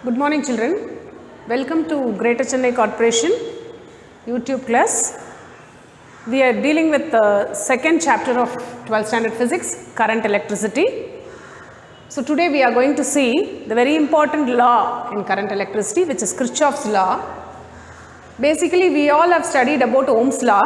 Good morning children. Welcome to Greater Chennai Corporation YouTube class. We are dealing with the second chapter of 12th standard physics, current electricity. So today we are going to see the very important law in current electricity, which is Kirchhoff's law. Basically we all have studied about Ohm's law,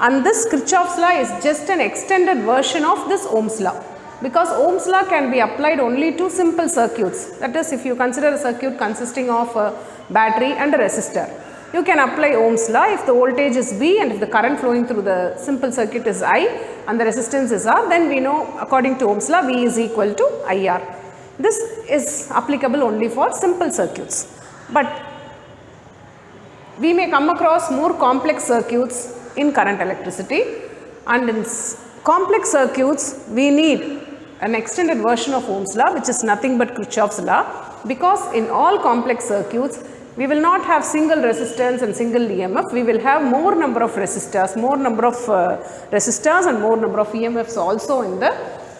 and this Kirchhoff's law is just an extended version of this Ohm's law. Because Ohm's law can be applied only to simple circuits. That is, if you consider a circuit consisting of a battery and a resistor, you can apply Ohm's law if the voltage is V and if the current flowing through the simple circuit is I and the resistance is R, then we know according to Ohm's law V is equal to IR. This is applicable only for simple circuits. But we may come across more complex circuits in current electricity, and in complex circuits we need an extended version of Ohm's law, which is nothing but Kirchhoff's law, because in all complex circuits we will not have single resistance and single EMF. We will have more number of resistors, and more number of EMFs also in the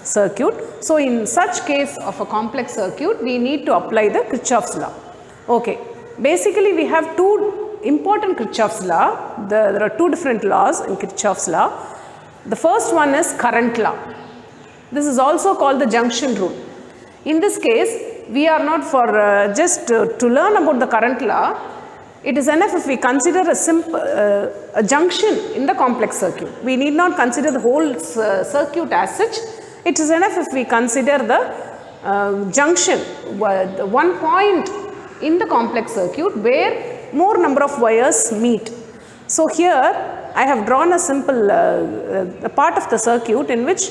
circuit. So in such case of a complex circuit, we need to apply the Kirchhoff's law. Okay, basically we have two important Kirchhoff's law. There are two different laws in Kirchhoff's law. The first one is current law. This is also called the junction rule. In this case, we are not for just to learn about the current law. It is enough if we consider a junction in the complex circuit. We need not consider the whole circuit as such. It is enough if we consider the junction, the one point in the complex circuit where more number of wires meet. So here I have drawn a simple a part of the circuit in which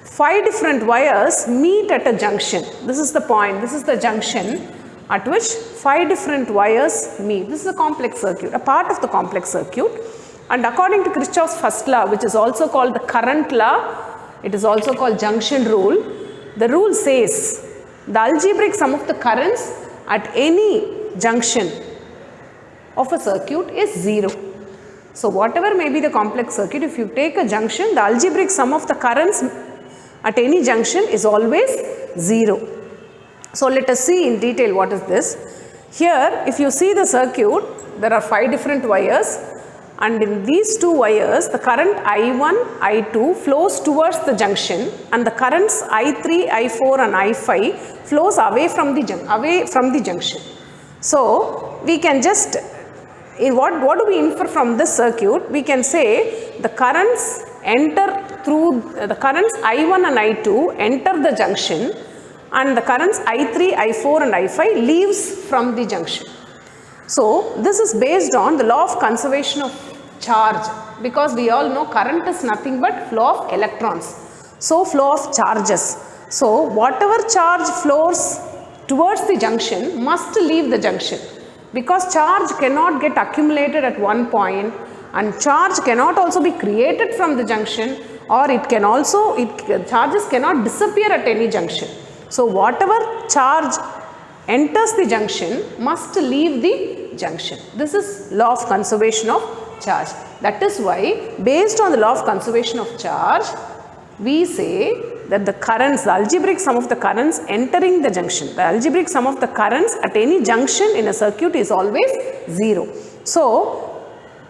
5 different wires meet at a junction. This is the point, this is the junction at which 5 different wires meet. This is a complex circuit, a part of the complex circuit. And according to Kirchhoff's first law, which is also called the current law, it is also called junction rule. The rule says the algebraic sum of the currents at any junction of a circuit is 0. So whatever may be the complex circuit, if you take a junction, the algebraic sum of the currents at any junction is always 0. So let us see in detail what is this. Here if you see the circuit, there are 5 different wires, and in these 2 wires the current I1, I2 flows towards the junction, and the currents I3, I4 and I5 flows away from the junction. So we can just, what do we infer from this circuit? We can say the currents enter through the currents I1 and I2 enter the junction, and the currents I3, I4 and I5 leaves from the junction. So this is based on the law of conservation of charge, because we all know current is nothing but flow of electrons. So flow of charges. So whatever charge flows towards the junction must leave the junction, because charge cannot get accumulated at one point, and charge cannot also be created from the junction, or it can also, charges cannot disappear at any junction. So whatever charge enters the junction must leave the junction. This is law of conservation of charge. That is why, based on the law of conservation of charge, we say that the currents, the algebraic sum of the currents entering the junction, the algebraic sum of the currents at any junction in a circuit is always 0. So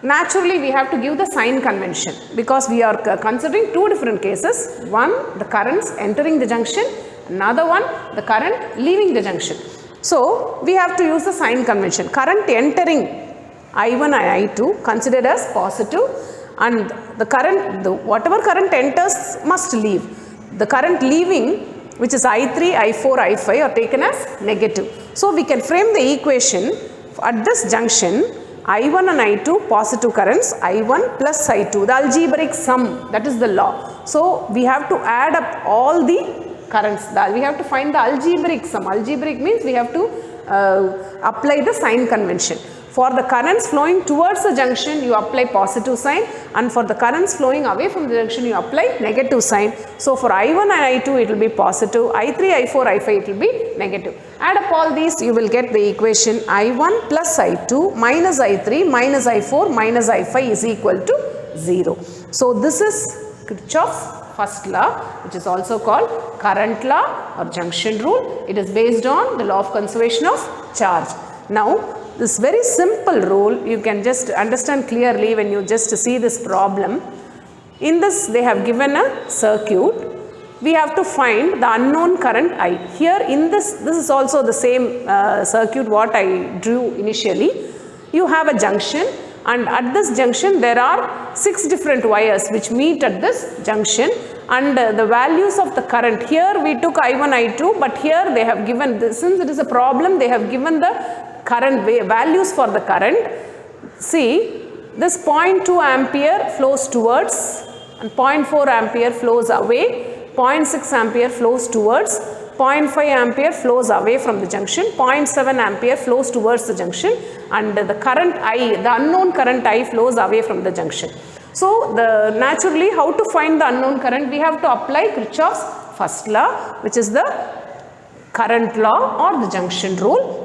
naturally we have to give the sign convention, because we are considering 2 different cases. One, the currents entering the junction, another one, the current leaving the junction. So we have to use the sign convention. Current entering I1 and I2 considered as positive, and the current, whatever current enters must leave. The current leaving, which is I3, I4, I5 are taken as negative. So we can frame the equation at this junction: I1 and I2 positive currents, I1 plus I2, the algebraic sum, that is the law. So we have to add up all the currents, we have to find the algebraic sum. Algebraic means we have to apply the sign convention. For the currents flowing towards the junction, you apply positive sign, and for the currents flowing away from the junction, you apply negative sign. So for I1 and I2 it will be positive, I3, I4, I5 it will be negative. Add up all these, you will get the equation I1 plus I2 minus I3 minus I4 minus I5 is equal to 0. So this is Kirchhoff's first law, which is also called current law or junction rule. It is based on the law of conservation of charge. Now, this very simple rule you can just understand clearly when you just see this problem. In this, they have given a circuit. We have to find the unknown current I. Here in this is also the same circuit what I drew initially. You have a junction, and at this junction there are 6 different wires which meet at this junction, and the values of the current, here we took I1, I2, but here they have given this, since it is a problem, they have given the current values for the current. See, this 0.2 ampere flows towards and 0.4 ampere flows away, 0.6 ampere flows towards, 0.5 ampere flows away from the junction, 0.7 ampere flows towards the junction, and the current I, the unknown current I flows away from the junction. So, naturally how to find the unknown current? We have to apply Kirchhoff's first law, which is the current law or the junction rule.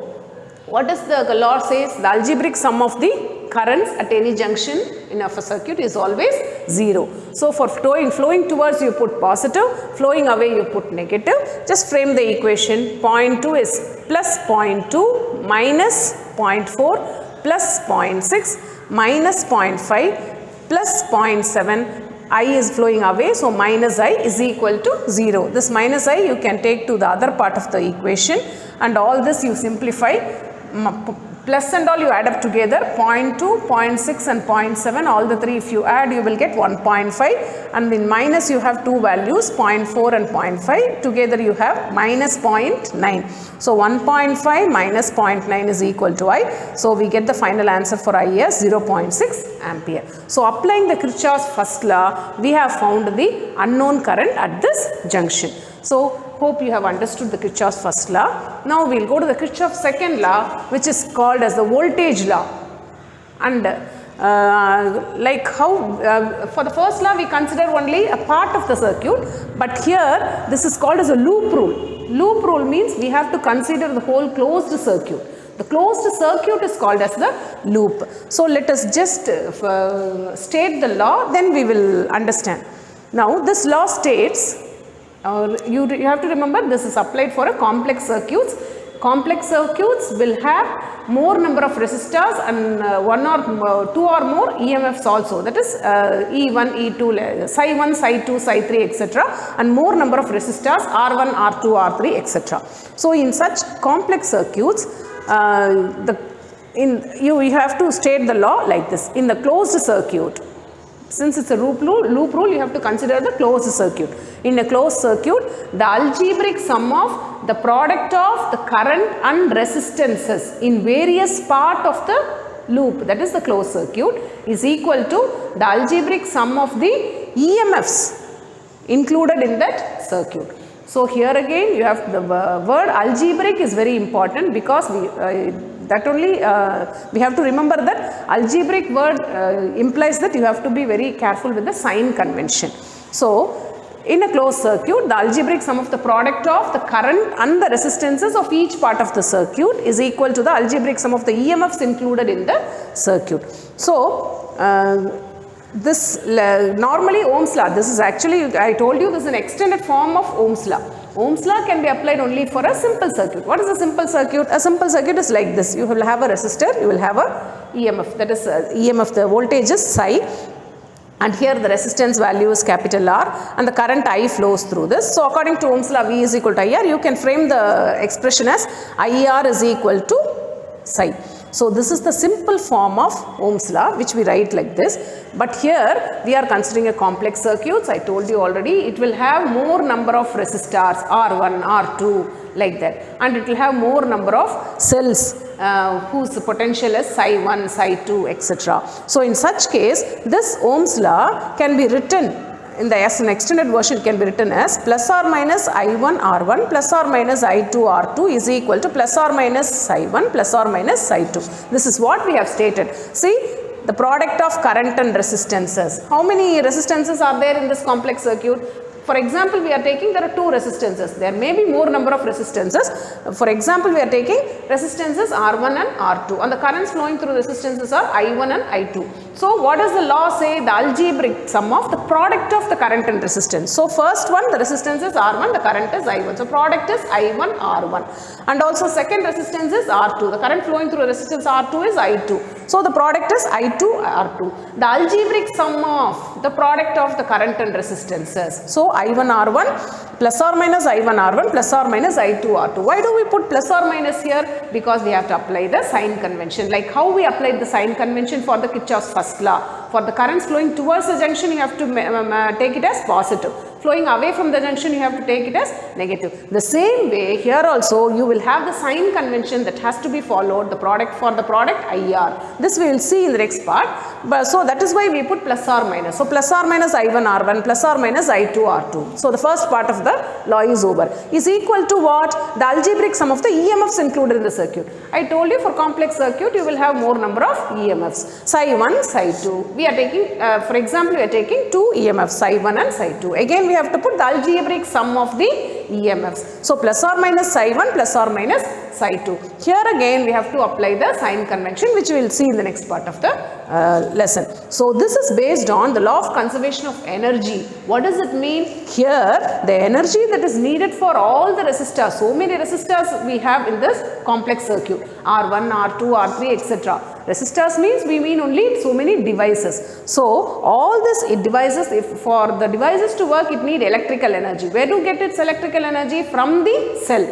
What does the law says? The algebraic sum of the currents at any junction in a circuit is always 0. So, for flowing towards you put positive, flowing away you put negative. Just frame the equation. 0.2 is plus 0.2 minus 0.4 plus 0.6 minus 0.5 plus 0.7. I is flowing away, so minus I is equal to 0. This minus I you can take to the other part of the equation, and all this you simplify. Plus and all you add up together, 0.2, 0.6 and 0.7, all the three if you add you will get 1.5, and in minus you have two values, 0.4 and 0.5, together you have minus 0.9. So 1.5 minus 0.9 is equal to I. So we get the final answer for I as 0.6 ampere. So applying the Kirchhoff's first law, we have found the unknown current at this junction. So hope you have understood the Kirchhoff's first law. Now we will go to the Kirchhoff's second law, which is called as the voltage law. And like how for the first law we consider only a part of the circuit, but here this is called as a loop rule. Loop rule means we have to consider the whole closed circuit. The closed circuit is called as the loop. So let us just state the law, then we will understand. Now this law states, you have to remember this is applied for a complex circuits. Complex circuits will have more number of resistors and one or two or more EMFs also, that is E1, E2, Psi1, Psi2, Psi3 etc., and more number of resistors R1, R2, R3 etc. So in such complex circuits you have to state the law like this. In the closed circuit, since it's a loop rule, you have to consider the closed circuit. In a closed circuit, the algebraic sum of the product of the current and resistances in various part of the loop, that is the closed circuit, is equal to the algebraic sum of the EMFs included in that circuit. So here again you have the word algebraic is very important, because we have to remember that algebraic word implies that you have to be very careful with the sign convention. So in a closed circuit, the algebraic sum of the product of the current and the resistances of each part of the circuit is equal to the algebraic sum of the EMFs included in the circuit. So this normally Ohm's law, this is actually, I told you, this is an extended form of Ohm's law. Ohm's law can be applied only for a simple circuit. What is a simple circuit? A simple circuit is like this. You will have a resistor, you will have a EMF, that is EMF, the voltage is psi, and here the resistance value is capital R, and the current I flows through this. So according to Ohm's law, V is equal to IR. You can frame the expression as IR is equal to psi. So this is the simple form of Ohm's law, which we write like this. But here we are considering a complex circuits. I told you already, it will have more number of resistors, R1, R2, like that, and it will have more number of cells whose potential is Psi1, Psi2, etc. So in such case, this Ohm's law can be written as an extended version, can be written as plus or minus I1 R1 plus or minus I2 R2 is equal to plus or minus Psi1 plus or minus Psi2. This is what we have stated. See, the product of current and resistances. How many resistances are there in this complex circuit? For example, we are taking, there are two resistances. There may be more number of resistances. For example, we are taking resistances R1 and R2, and the currents flowing through resistances are I1 and I2. So what does the law say? The algebraic sum of the product of the current and resistance. So first one, the resistance is R1, the current is I1. So product is I1 R1. And also second resistance is R2. The current flowing through resistance R2 is I2. So the product is I2 R2. The algebraic sum of the product of the current and resistances. So I1 R1 plus or minus I1 R1 plus or minus I2 R2. Why do we put plus or minus here? Because we have to apply the sign convention. Like how we applied the sign convention for the Kirchhoff's first law. For the currents flowing towards the junction, you have to take it as positive. Flowing away from the junction, you have to take it as negative. The same way here also, you will have the sign convention that has to be followed, the product for the product IR. This we will see in the next part. But so that is why we put plus or minus. So plus or minus I1 R1 plus or minus I2 R2. So the first part of the law is over. Is equal to what? The algebraic sum of the EMFs included in the circuit. I told you for complex circuit, you will have more number of EMFs. Psi 1, Psi 2. We are taking, for example, we are taking two EMFs, Psi 1 and Psi 2. Again, we have to put the algebraic sum of the EMFs. So plus or minus Psi 1 plus or minus Psi 2. Here again we have to apply the sign convention, which we will see in the next part of the lesson. So this is based on the law of conservation of energy. What does it mean? Here the energy that is needed for all the resistors, so many resistors we have in this complex circuit, R1, R2, R3, etc. Resistors means we mean only so many devices. So all these devices, if for the devices to work, it need electrical energy. Where to get its electrical energy? From the cell.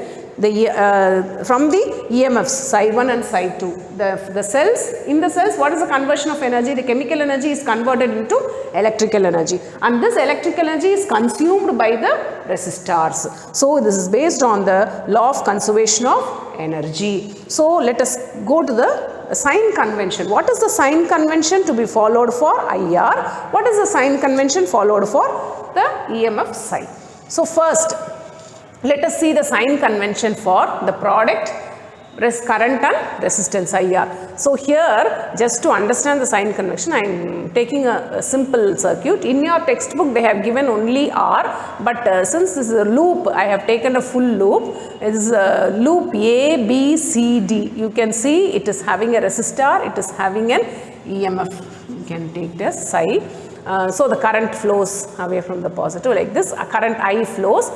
From the EMFs, Psi 1 and Psi 2. The cells, in the cells, what is the conversion of energy? The chemical energy is converted into electrical energy, and this electrical energy is consumed by the resistors. So this is based on the law of conservation of energy. So let us go to the sign convention. What is the sign convention to be followed for IR? What is the sign convention followed for the EMF Psi? So first, let us see the sign convention for the product, current and resistance IR. So here, just to understand the sign convention, I am taking a simple circuit. In your textbook, they have given only R, but since this is a loop, I have taken a full loop. It is a loop A, B, C, D. You can see it is having a resistor, it is having an EMF. You can take this Psi. So the current flows away from the positive like this. Current I flows.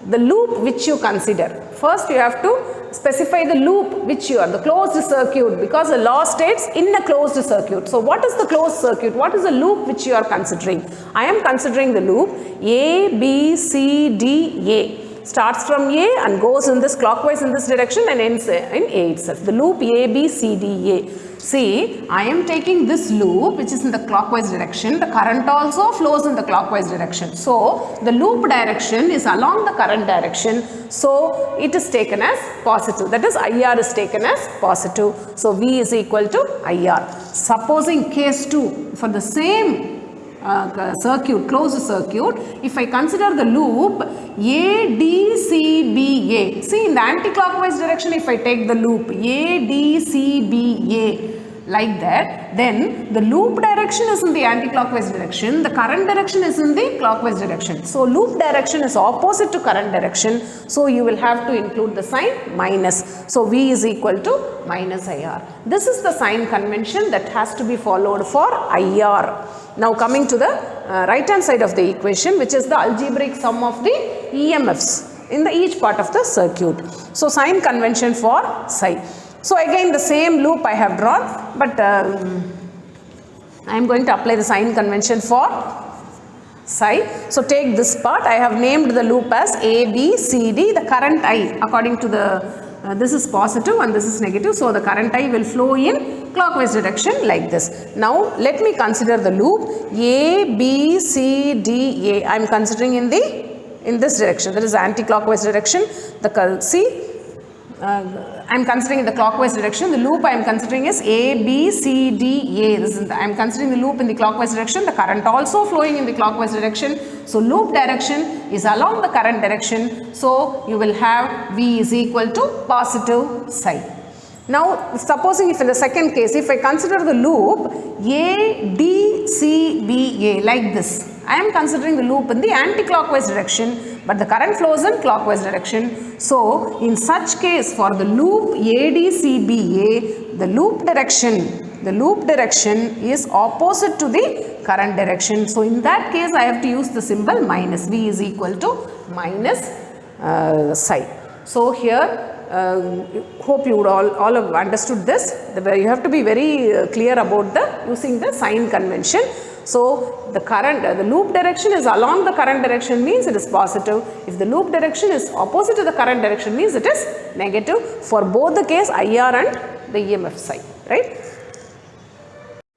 The loop which you consider. First you have to specify the loop which you are, the closed circuit, because the law states in a closed circuit. So what is the closed circuit? What is the loop which you are considering? I am considering the loop A, B, C, D, A. Starts from A and goes in this clockwise in this direction and ends in A itself. The loop A, B, C, D, A. See, I am taking this loop which is in the clockwise direction. The current also flows in the clockwise direction. So, the loop direction is along the current direction. So, it is taken as positive. That is, IR is taken as positive. So, V is equal to IR. Supposing case 2, for the same circuit, closed circuit, if I consider the loop A, D, C, B, A. See, in the anti-clockwise direction, if I take the loop A, D, C, B, A like that, then the loop direction is in the anti-clockwise direction, the current direction is in the clockwise direction. So, loop direction is opposite to current direction. So, you will have to include the sign minus. So, V is equal to minus IR. This is the sign convention that has to be followed for IR. Now coming to the right hand side of the equation, which is the algebraic sum of the EMFs in the each part of the circuit. So sign convention for Psi. So again the same loop I have drawn, but I am going to apply the sign convention for Psi. So take this part. I have named the loop as A, B, C, D. The current I, according to the this is positive and this is negative. So the current I will flow in clockwise direction like this. Now let me consider the loop A, B, C, D, A. I am considering in this direction. That is anti-clockwise direction. I am considering in the clockwise direction. The loop I am considering is A, B, C, D, A. I am considering the loop in the clockwise direction. The current also flowing in the clockwise direction. So loop direction is along the current direction. So you will have V is equal to positive Psi. Now supposing if in the second case, if I consider the loop A, D, C, B, A like this. I am considering the loop in the anti-clockwise direction, but the current flows in clockwise direction. So, in such case, for the loop ADCBA, the loop direction is opposite to the current direction. So, in that case, I have to use the symbol minus. V is equal to minus psi. So, here hope you would all have understood this. You have to be very clear about using the sign convention. So, the loop direction is along the current direction means it is positive. If the loop direction is opposite to the current direction means it is negative for both the case IR and the EMF psi, right?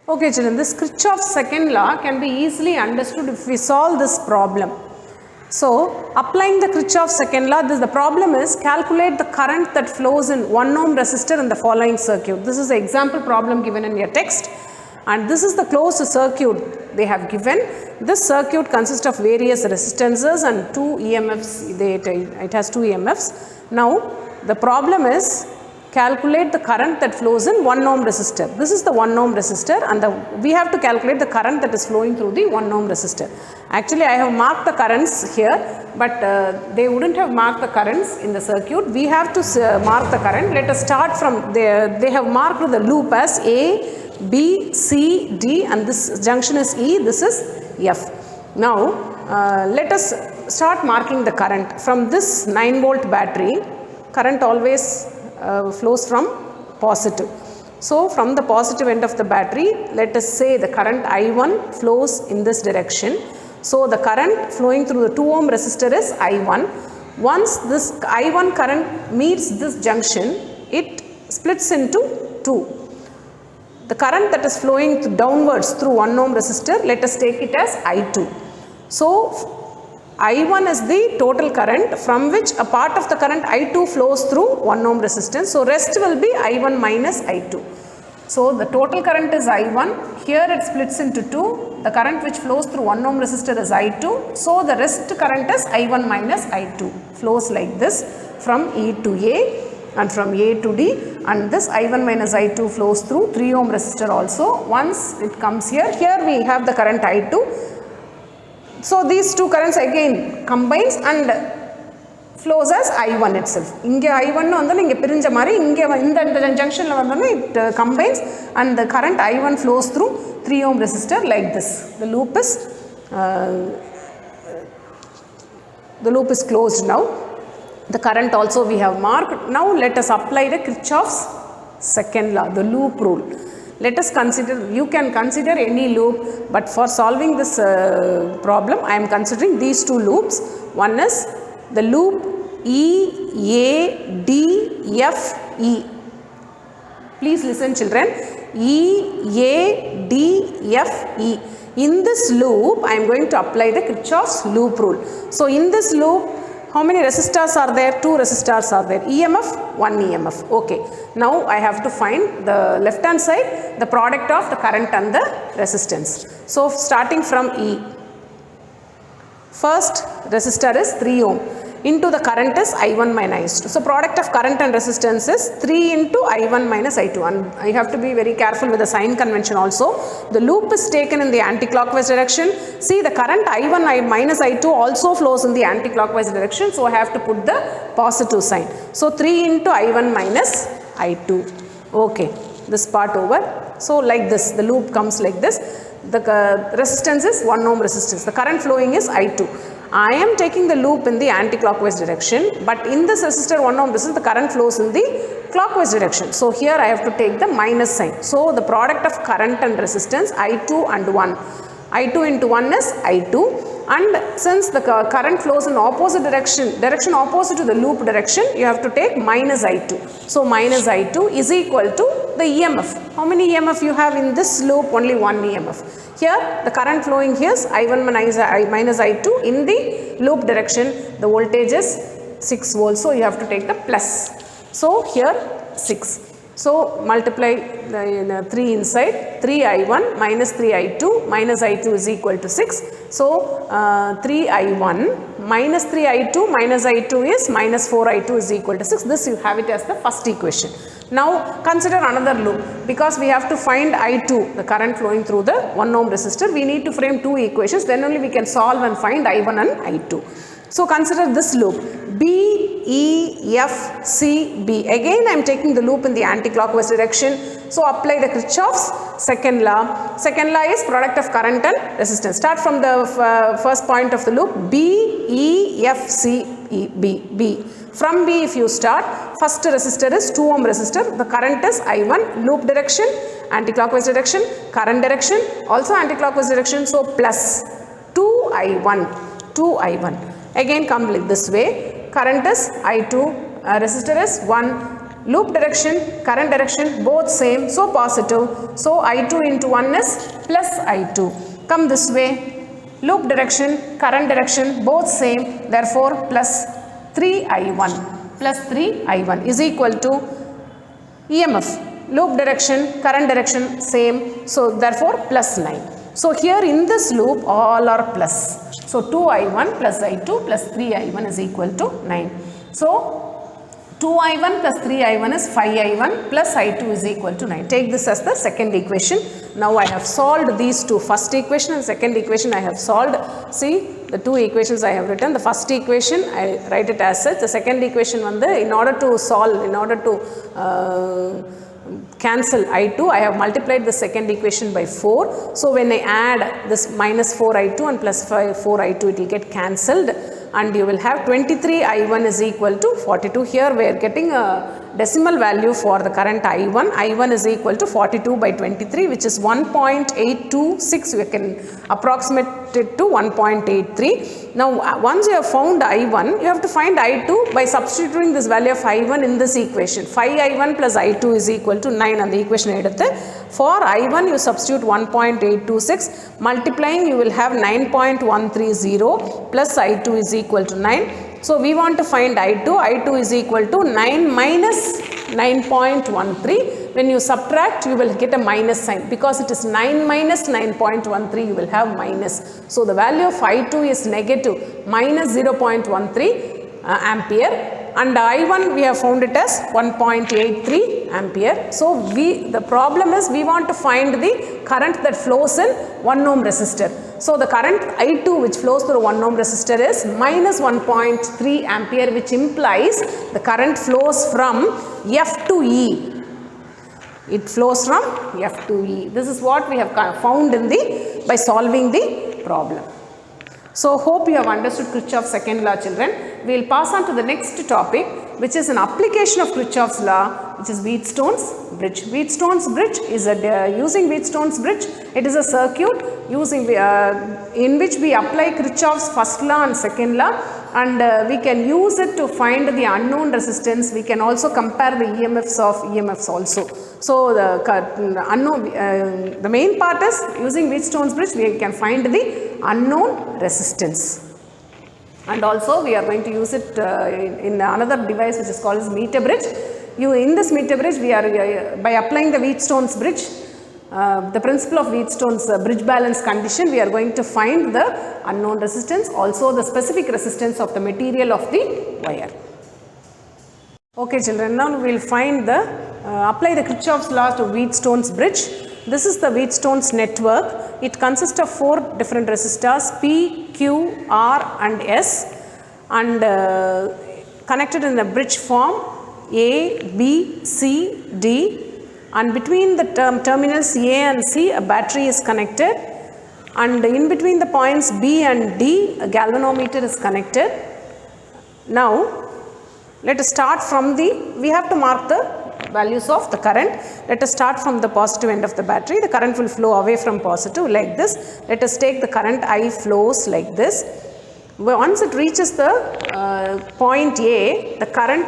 Okay children, this Kirchhoff's second law can be easily understood if we solve this problem. So, applying the Kirchhoff's second law, the problem is calculate the current that flows in 1 ohm resistor in the following circuit. This is the example problem given in your text, and this is the closed circuit they have given. This circuit consists of various resistances and 2 EMFs. It has 2 EMFs. Now, the problem is calculate the current that flows in 1 ohm resistor. This is the 1 ohm resistor, and we have to calculate the current that is flowing through the 1 ohm resistor. Actually, I have marked the currents here, but they wouldn't have marked the currents in the circuit. We have to mark the current. Let us start from there. They have marked the loop as A, B, C, D, and this junction is E, this is F. Now, let us start marking the current. From this 9-volt battery, current always flows from positive. So, from the positive end of the battery, let us say the current I1 flows in this direction. So, the current flowing through the 2 ohm resistor is I1. Once this I1 current meets this junction, it splits into 2. The current that is flowing downwards through 1 ohm resistor, let us take it as I2. So, I1 is the total current from which a part of the current I2 flows through 1 ohm resistance. So, rest will be I1 minus I2. So, the total current is I1. Here it splits into 2. The current which flows through 1 ohm resistor is I2. So, the rest current is I1 minus I2. Flows like this from E to A and from A to D, and this I1 minus I2 flows through 3 ohm resistor also. Once it comes here we have the current I2. So, these two currents again combines and flows as I1 itself. Inge I1 vandha inge pirinja mari inge inda junction la vandha it combines and the current I1 flows through 3 ohm resistor like this. The loop is closed now. The current also we have marked. Now, let us apply the Kirchhoff's second law, the loop rule. Let us consider, you can consider any loop, but for solving this problem, I am considering these two loops. One is the loop E, A, D, F, E. Please listen children, E, A, D, F, E. In this loop, I am going to apply the Kirchhoff's loop rule. So, in this loop, how many resistors are there? 2 resistors are there. EMF, 1 EMF. Okay. Now, I have to find the left hand side, the product of the current and the resistance. So, starting from E. First resistor is 3 ohm. Into the current is I1 minus I2. So, product of current and resistance is 3 into I1 minus I2, and I have to be very careful with the sign convention also. The loop is taken in the anti-clockwise direction. See, the current I1 minus I2 also flows in the anti-clockwise direction. So, I have to put the positive sign. So, 3 into I1 minus I2. Okay, this part over. So, like this, the loop comes like this. The resistance is 1 ohm resistance. The current flowing is I2. I am taking the loop in the anti-clockwise direction, but in this resistor 1 ohm resistor, the current flows in the clockwise direction. So, here I have to take the minus sign. So, the product of current and resistance I2 and 1. I2 into 1 is I2, and since the current flows in opposite direction opposite to the loop direction, you have to take minus I2. So, minus I2 is equal to the EMF. How many EMF you have in this loop? Only 1 EMF. Here the current flowing here is I1 minus I2. In the loop direction, the voltage is 6 volts. So, you have to take the plus. So, here 6. So multiply the 3 inside, 3I1 minus 3I2 minus I2 is equal to 6. So 3I1 minus 3I2 minus I2 is minus 4I2 is equal to 6. This you have it as the first equation. Now consider another loop, because we have to find I2, the current flowing through the 1 ohm resistor. We need to frame two equations, then only we can solve and find I1 and I2. So consider this loop, B, E, F, C, B. Again I am taking the loop in the anti-clockwise direction. So apply the Kirchhoff's second law. Second law is product of current and resistance. Start from the first point of the loop, B, E, F, C, E, B, B. From B if you start, first resistor is 2 ohm resistor, the current is I1, loop direction, anti-clockwise direction, current direction, also anti-clockwise direction, so plus 2I1, 2I1. Again come like this way, current is I2, resistor is 1, loop direction, current direction both same, so positive, so I2 into 1 is plus I2. Come this way, loop direction, current direction both same, therefore plus 3I1 plus 3I1 is equal to EMF, loop direction, current direction same, so therefore plus 9. So here in this loop all are plus. So 2I1 plus I2 plus 3I1 is equal to 9. So 2I1 plus 3I1 is 5I1 plus I2 is equal to 9. Take this as the second equation. Now I have solved these two, first equation and second equation I have solved. See the two equations I have written. The first equation I write it as such. The second equation in order to solve, in order to cancel I2, I have multiplied the second equation by 4. So when I add this minus 4I2 and plus 4I2, it will get cancelled and you will have 23I1 is equal to 42. Here we are getting a decimal value for the current I1. I1 is equal to 42 by 23, which is 1.826. We can approximate it to 1.83. Now once you have found I1, you have to find I2 by substituting this value of I1 in this equation. 5I1 plus I2 is equal to 9 on the equation. For I1 you substitute 1.826, multiplying you will have 9.130 plus I2 is equal to 9. So we want to find I2. I2 is equal to 9 minus 9.13. When you subtract, you will get a minus sign, because it is 9 minus 9.13, you will have minus. So the value of I2 is negative, minus 0.13 ampere. And I1 we have found it as 1.83 ampere. So the problem is we want to find the current that flows in 1 ohm resistor. So the current I2 which flows through 1 ohm resistor is minus 1.3 ampere, which implies the current flows from F to E. It flows from F to E. This is what we have found by solving the problem. So hope you have understood Kirchhoff's second law, children. We will pass on to the next topic, which is an application of Kirchhoff's law, which is Wheatstone's bridge. Wheatstone's bridge is using Wheatstone's bridge. It is a circuit using in which we apply Kirchhoff's first law and second law, and we can use it to find the unknown resistance. We can also compare the EMFs of EMFs also. So the main part is using Wheatstone's bridge we can find the unknown resistance. And also we are going to use it in another device which is called as meter bridge. In this meter bridge we are by applying the Wheatstone's bridge, the principle of Wheatstone's bridge balance condition, we are going to find the unknown resistance, also the specific resistance of the material of the wire. Okay children, now we will find apply the Kirchhoff's law to Wheatstone's bridge. This is the Wheatstone's network. It consists of 4 different resistors, P, Q, R and S, and connected in the bridge form A, B, C, D, and between the terminals A and C a battery is connected, and in between the points B and D a galvanometer is connected. Now let us start from we have to mark the values of the current. Let us start from the positive end of the battery. The current will flow away from positive like this. Let us take the current I flows like this. Once it reaches the point A, the current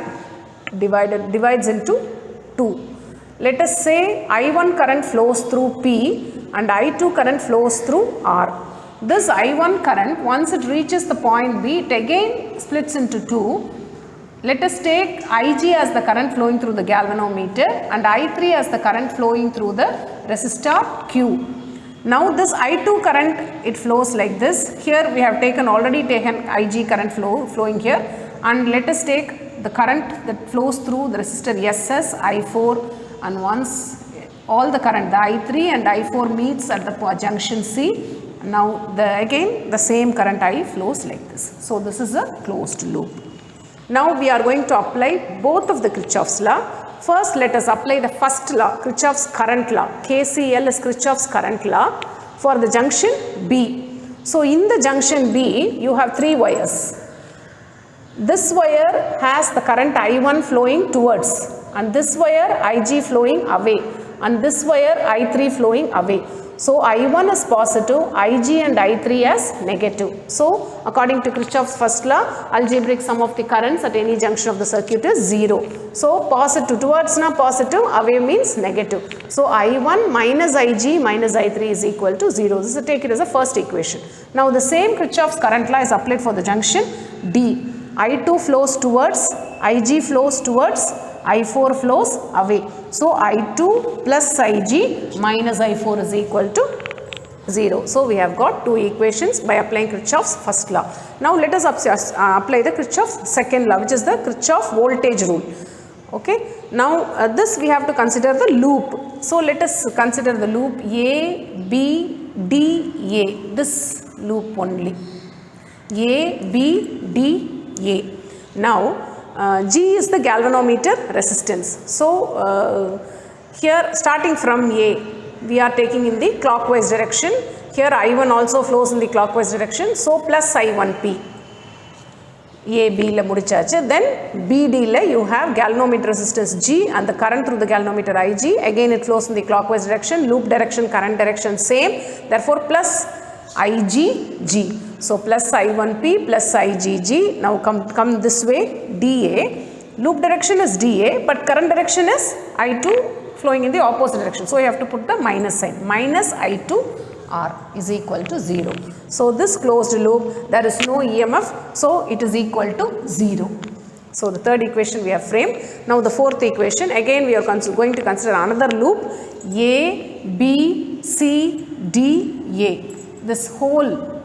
divides into 2. Let us say I1 current flows through P and I2 current flows through R. This I1 current, once it reaches the point B, it again splits into 2. Let us take Ig as the current flowing through the galvanometer and I3 as the current flowing through the resistor Q. Now this I2 current, it flows like this. Here we have already taken Ig current flowing here, and let us take the current that flows through the resistor SS, I4, and once all the current, the I3 and I4 meets at the junction C, now again the same current I flows like this. So this is a closed loop. Now we are going to apply both of the Kirchhoff's law. First let us apply the first law, Kirchhoff's current law. KCL is Kirchhoff's current law for the junction B. So in the junction B you have 3 wires. This wire has the current I1 flowing towards, and this wire Ig flowing away, and this wire I3 flowing away. So I1 is positive, Ig and I3 as negative. So according to Kirchhoff's first law, algebraic sum of the currents at any junction of the circuit is 0. So positive towards na positive, away means negative. So I1 minus Ig minus I3 is equal to 0. This is, take it as a first equation. Now the same Kirchhoff's current law is applied for the junction D. I2 flows towards, Ig flows towards, I4 flows away. So I2 plus Ig minus I4 is equal to 0. So we have got 2 equations by applying Kirchhoff's first law. Now let us apply the Kirchhoff's second law, which is the Kirchhoff voltage rule. Okay. Now this we have to consider the loop. So let us consider the loop A, B, D, A. This loop only. A, B, D, A. Now G is the galvanometer resistance. So here starting from A, we are taking in the clockwise direction. Here I1 also flows in the clockwise direction. So plus I1P. A, B la mudichache. Then B, D la you have galvanometer resistance G and the current through the galvanometer Ig. Again it flows in the clockwise direction. Loop direction, current direction same. Therefore plus Ig, G. So plus I1P plus IgG. Now come this way, dA. Loop direction is dA, but current direction is I2 flowing in the opposite direction. So you have to put the minus sign. Minus I2R is equal to 0. So this closed loop, there is no EMF. So it is equal to 0. So the third equation we have framed. Now the fourth equation, again we are going to consider another loop. A, B, C, D, A. This whole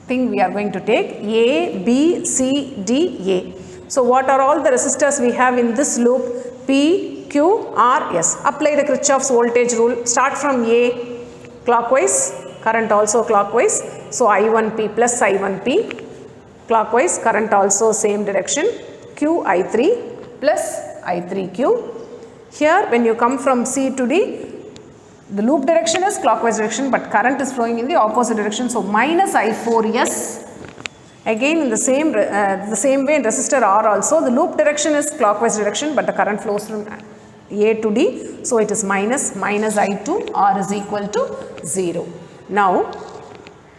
thing we are going to take A, B, C, D, A. So what are all the resistors we have in this loop? P, Q, R, S. Apply the Kirchhoff's voltage rule. Start from A clockwise, current also clockwise. So I1P plus I1P clockwise, current also same direction. Q, I3 plus I3Q. Here when you come from C to D, the loop direction is clockwise direction, but current is flowing in the opposite direction. So minus I4S. Again in the same way in resistor R also, the loop direction is clockwise direction, but the current flows from A to D. So it is minus I2 R is equal to 0. Now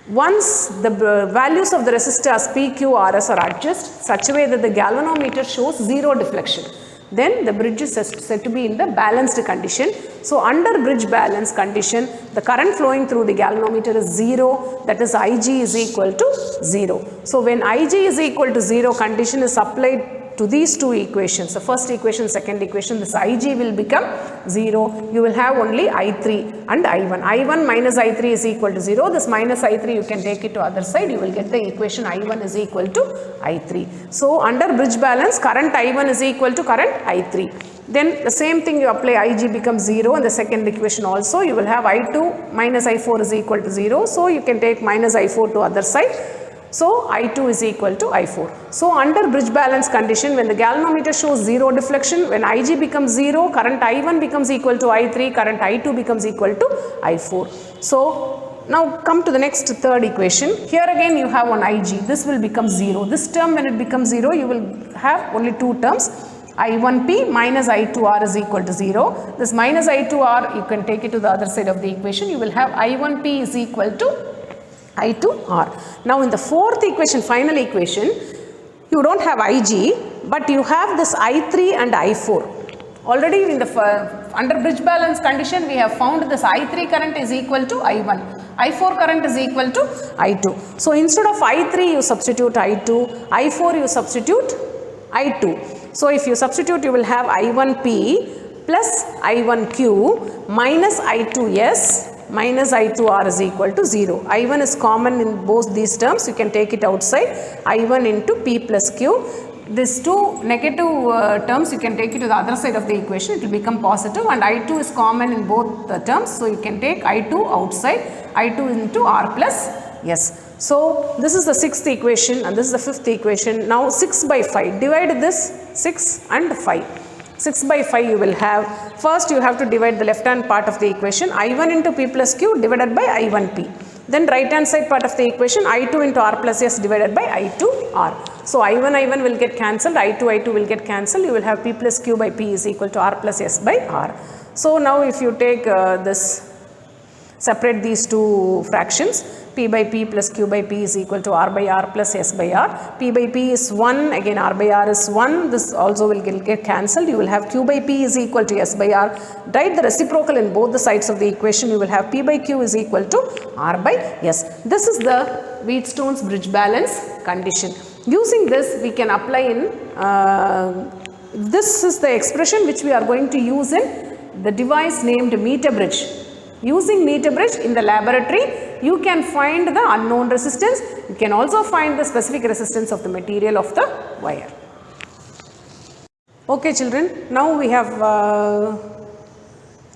once the values of the resistors P, Q, RS are adjusted such a way that the galvanometer shows 0 deflection, then the bridge is said to be in the balanced condition. So under bridge balance condition, the current flowing through the galvanometer is 0, that is Ig is equal to 0. So when Ig is equal to 0, condition is applied to these 2 equations, the first equation, second equation, this Ig will become 0. You will have only I3 and I1. I1 minus I3 is equal to 0. This minus I3 you can take it to other side. You will get the equation I1 is equal to I3. So under bridge balance, current I1 is equal to current I3. Then the same thing you apply, Ig becomes 0 and the second equation also. You will have I2 minus I4 is equal to 0. So you can take minus I4 to other side. So I2 is equal to I4. So under bridge balance condition, when the galvanometer shows 0 deflection, when Ig becomes 0, current I1 becomes equal to I3, current I2 becomes equal to I4. So now come to the next third equation. Here again you have one Ig. This will become 0. This term when it becomes 0, you will have only 2 terms. I1P minus I2R is equal to 0. This minus I2R, you can take it to the other side of the equation. You will have I1P is equal to I2R. Now in the fourth equation, final equation, you don't have Ig, but you have this I3 and I4. Already in the under bridge balance condition, we have found this I3 current is equal to I1. I4 current is equal to I2. So instead of I3 you substitute I2, I4 you substitute I2. So if you substitute, you will have I1P plus I1Q minus I2S minus I2R is equal to 0. I1 is common in both these terms. You can take it outside. I1 into P plus Q. These two negative terms, you can take it to the other side of the equation. It will become positive, and I2 is common in both the terms. So you can take I2 outside. I2 into R plus S. So this is the sixth equation and this is the fifth equation. Now 6 by 5. Divide this 6 and 5. 6 by 5 you will have, first you have to divide the left hand part of the equation, I1 into P plus Q divided by I1P. Then right hand side part of the equation, I2 into R plus S divided by I2R. So I1 will get cancelled, I2 will get cancelled, you will have P plus Q by P is equal to R plus S by R. So now if you take separate these two fractions, P by P plus Q by P is equal to R by R plus S by R. P by P is 1, again R by R is 1, this also will get cancelled. You will have Q by P is equal to S by R. Write the reciprocal in both the sides of the equation. You will have P by Q is equal to R by S. This is the Wheatstone's bridge balance condition. Using this, we can apply in, this is the expression which we are going to use in the device named meter bridge. Using meter bridge in the laboratory, you can find the unknown resistance. You can also find the specific resistance of the material of the wire. Okay children, now we have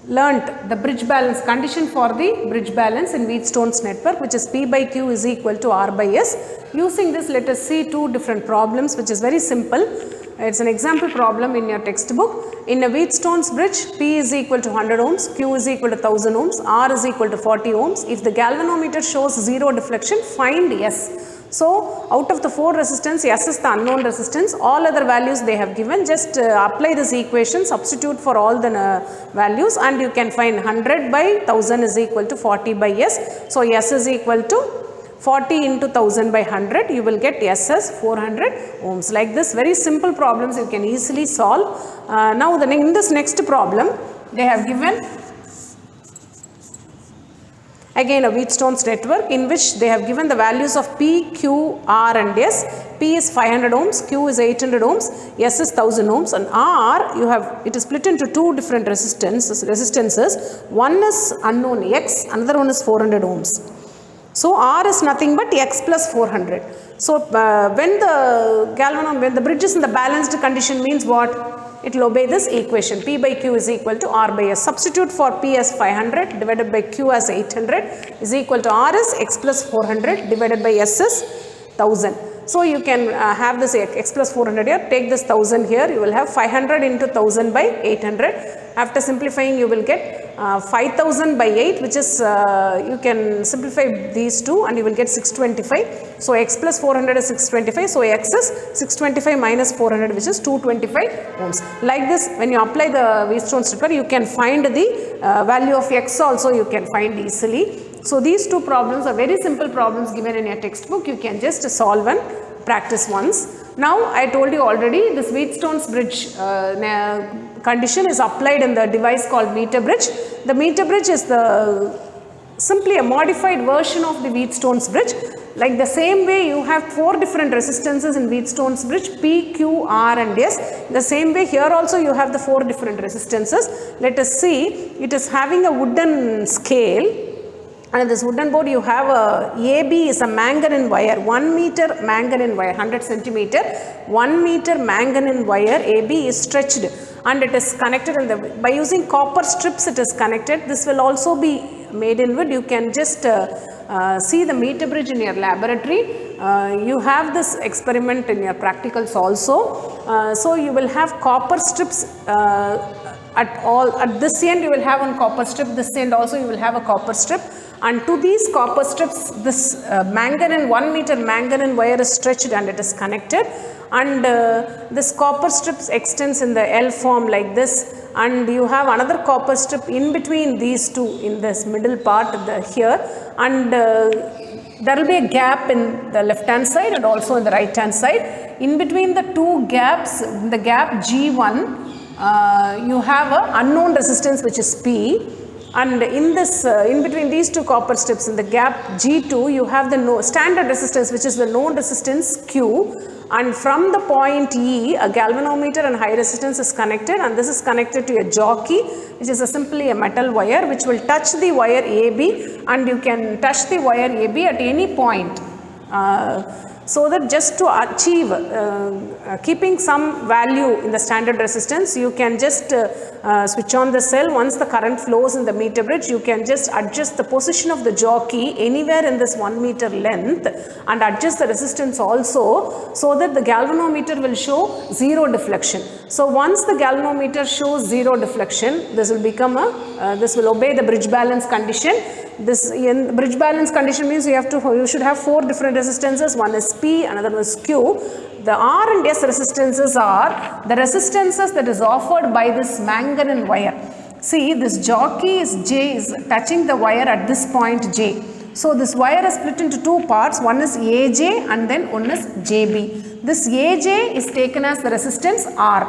learnt the bridge balance condition for the bridge balance in Wheatstone's network, which is P by Q is equal to R by S. Using this, let us see two different problems, which is very simple. It's an example problem in your textbook. In a Wheatstone's bridge, P is equal to 100 ohms, Q is equal to 1000 ohms, R is equal to 40 ohms. If the galvanometer shows zero deflection, find S. So, out of the four resistance, S is the unknown resistance. All other values they have given. Just apply this equation, substitute for all the values, and you can find 100 by 1000 is equal to 40 by S. So, S is equal to 40 into 1000 by 100, you will get S as 400 ohms. Like this, very simple problems you can easily solve. Now, in this next problem, they have given again a Wheatstone's network in which they have given the values of P, Q, R and S. P is 500 ohms, Q is 800 ohms, S is 1000 ohms, and R it is split into two different resistances. One is unknown X, another one is 400 ohms. So R is nothing but X plus 400. So when the bridge is in the balanced condition means what? It will obey this equation. P by Q is equal to R by S. Substitute for P as 500 divided by Q as 800 is equal to R as X plus 400 divided by S is 1000. So you can have this X plus 400 here. Take this 1000 here. You will have 500 into 1000 by 800. After simplifying, you will get 5000 by 8, which is, you can simplify these two and you will get 625. So X plus 400 is 625. So X is 625 minus 400, which is 225 ohms. Like this, when you apply the Wheatstone's network, you can find the value of X also you can find easily. So these two problems are very simple problems given in your textbook. You can just solve and practice once. Now I told you already this Wheatstone's bridge condition is applied in the device called meter bridge. The meter bridge is simply a modified version of the Wheatstone's bridge. Like the same way you have four different resistances in Wheatstone's bridge, P, Q, R and S. The same way here also you have the four different resistances. Let us see, it is having a wooden scale. And in this wooden board you have AB is a manganese wire, 1 meter manganese wire, 100 centimeter, 1 meter manganese wire AB is stretched and it is connected by using copper strips it is connected. This will also be made in wood. You can just see the meter bridge in your laboratory. You have this experiment in your practicals also. So you will have copper strips at this end you will have one copper strip, this end also you will have a copper strip. And to these copper strips, this 1 meter manganese wire is stretched and it is connected. And this copper strips extends in the L form like this. And you have another copper strip in between these two in this middle part here. And there will be a gap in the left hand side and also in the right hand side. In between the two gaps, the gap G1, you have an unknown resistance which is P. And in this, in between these two copper strips in the gap G2, you have the standard resistance which is the known resistance Q. and from the point E, a galvanometer and high resistance is connected, and this is connected to a jockey, which is simply a metal wire which will touch the wire AB, and you can touch the wire AB at any point. So that just to achieve keeping some value in the standard resistance, you can just switch on the cell. Once the current flows in the meter bridge, you can just adjust the position of the jockey anywhere in this 1 meter length and adjust the resistance also, so that the galvanometer will show zero deflection. So once the galvanometer shows zero deflection, this will become this will obey the bridge balance condition. This in bridge balance condition means you should have 4 different resistances. One is P, another one is Q. The R and S resistances are the resistances that is offered by this manganese wire. See, this jockey is J is touching the wire at this point J. So this wire is split into 2 parts. One is AJ and then one is JB. This AJ is taken as the resistance R,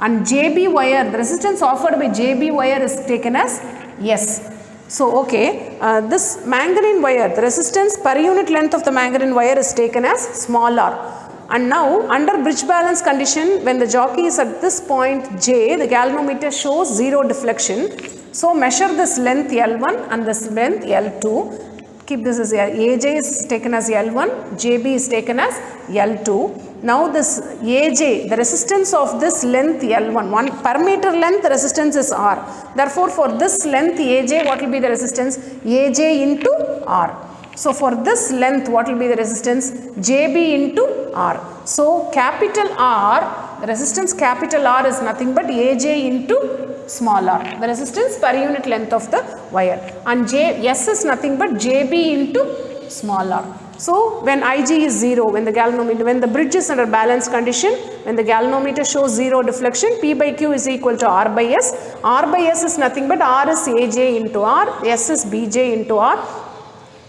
and JB wire, the resistance offered by JB wire is taken as S. So, okay, this manganese wire, the resistance per unit length of the manganese wire is taken as small r. And now, under bridge balance condition, when the jockey is at this point J, the galvanometer shows zero deflection. So, measure this length L1 and this length L2. Keep this as AJ is taken as L1, JB is taken as L2. Now this AJ, the resistance of this length L1, 1 per meter length, the resistance is R. Therefore, for this length AJ, what will be the resistance? AJ into R. So for this length, what will be the resistance? JB into R. So capital R, the resistance capital R is nothing but AJ into small r, the resistance per unit length of the wire, and S is nothing but JB into small r. So when Ig is 0, when the bridge is under balance condition, when the galvanometer shows zero deflection, P by Q is equal to R by S. R by S is nothing but R is AJ into R, S is BJ into R.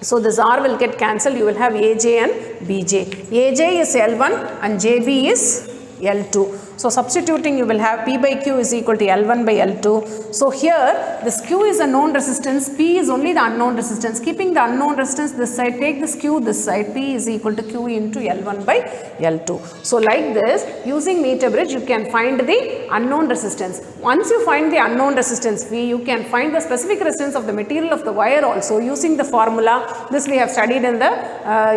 So this R will get cancelled, you will have AJ and BJ. AJ is L1 and JB is L2. So substituting, you will have P by Q is equal to L1 by L2. So here this Q is a known resistance, P is only the unknown resistance. Keeping the unknown resistance this side, take this Q this side, P is equal to Q into L1 by L2. So like this, using meter bridge, you can find the unknown resistance. Once you find the unknown resistance V, you can find the specific resistance of the material of the wire also using the formula. This we have studied in the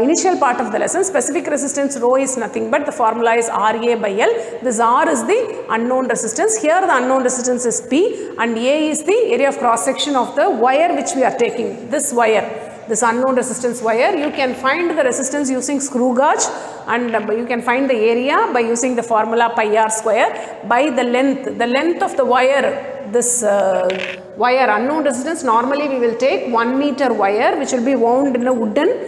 initial part of the lesson. Specific resistance rho is nothing but the formula is RA by L. This R is the unknown resistance. Here the unknown resistance is P, and A is the area of cross section of the wire which we are taking. This wire, this unknown resistance wire, you can find the resistance using screw gauge, and you can find the area by using the formula pi r square by the length of the wire. This wire unknown resistance, normally we will take 1 meter wire which will be wound in a wooden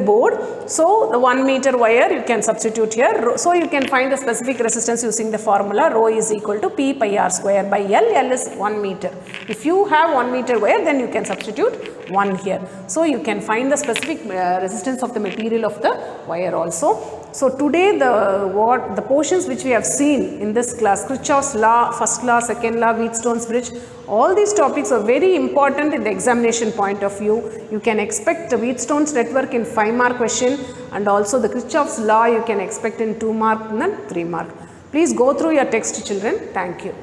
board. So the 1 meter wire you can substitute here. So you can find the specific resistance using the formula rho is equal to P pi r square by L. L is 1 meter. If you have 1 meter wire, then you can substitute 1 here. So you can find the specific resistance of the material of the wire also. So today the portions which we have seen in this class, Kirchhoff's law, first law, second law, Wheatstone's bridge, all these topics are very important in the examination point of view. You can expect the Wheatstone's network in 5-mark question, and also the Kirchhoff's law you can expect in 2 mark and 3 mark. Please go through your text, children. Thank you.